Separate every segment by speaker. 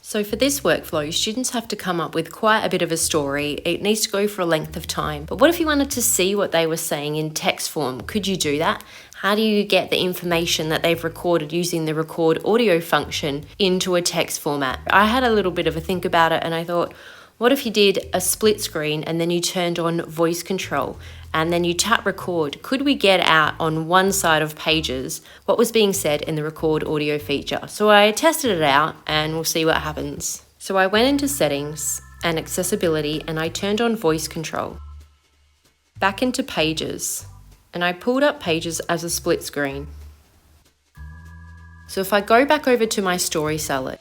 Speaker 1: So for this workflow, students have to come up with quite a bit of a story. It needs to go for a length of time. But what if you wanted to see what they were saying in text form? Could you do that? How do you get the information that they've recorded using the record audio function into a text format? I had a little bit of a think about it and I thought, what if you did a split screen and then you turned on voice control and then you tap record? Could we get out on one side of pages what was being said in the record audio feature? So I tested it out and we'll see what happens. So I went into settings and accessibility and I turned on voice control. Back into pages and I pulled up pages as a split screen. So if I go back over to my story salad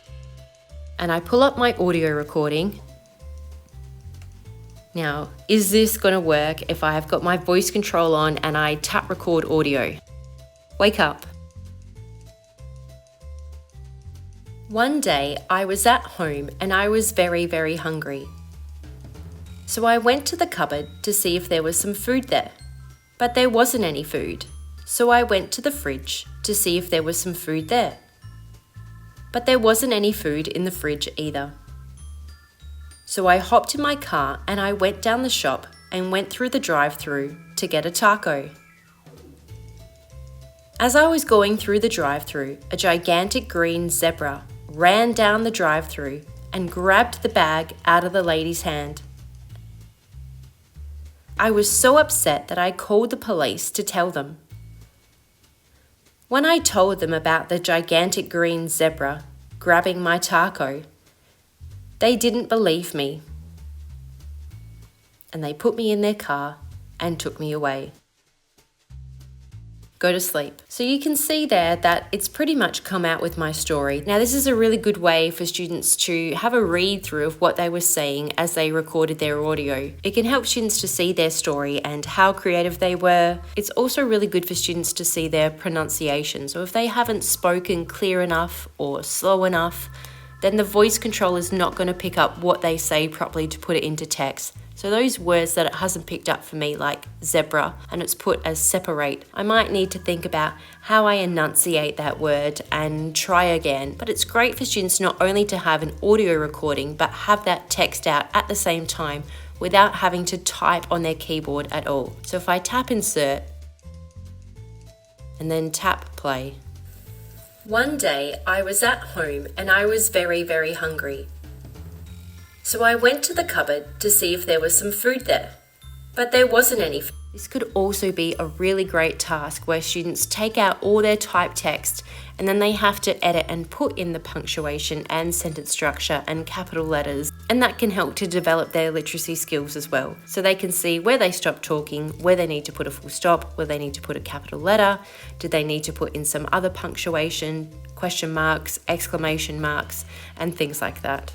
Speaker 1: and I pull up my audio recording. Now, is this going to work if I have got my voice control on and I tap record audio? Wake up. One day I was at home and I was very, very hungry. So I went to the cupboard to see if there was some food there, but there wasn't any food. So I went to the fridge to see if there was some food there, but there wasn't any food in the fridge either. So I hopped in my car and I went down the shop and went through the drive-thru to get a taco. As I was going through the drive-thru, a gigantic green zebra ran down the drive-thru and grabbed the bag out of the lady's hand. I was so upset that I called the police to tell them. When I told them about the gigantic green zebra grabbing my taco, they didn't believe me, and they put me in their car and took me away. Go to sleep. So you can see there that it's pretty much come out with my story. Now this is a really good way for students to have a read through of what they were saying as they recorded their audio. It can help students to see their story and how creative they were. It's also really good for students to see their pronunciation. So if they haven't spoken clear enough or slow enough, then the voice control is not going to pick up what they say properly to put it into text. So those words that it hasn't picked up for me, like zebra, and it's put as separate, I might need to think about how I enunciate that word and try again. But it's great for students not only to have an audio recording, but have that text out at the same time without having to type on their keyboard at all. So if I tap insert and then tap play. One day I was at home and I was very, very hungry. So I went to the cupboard to see if there was some food there, but there wasn't any. This could also be a really great task where students take out all their typed text and then they have to edit and put in the punctuation and sentence structure and capital letters, and that can help to develop their literacy skills as well. So they can see where they stop talking, where they need to put a full stop, where they need to put a capital letter, do they need to put in some other punctuation, question marks, exclamation marks, and things like that.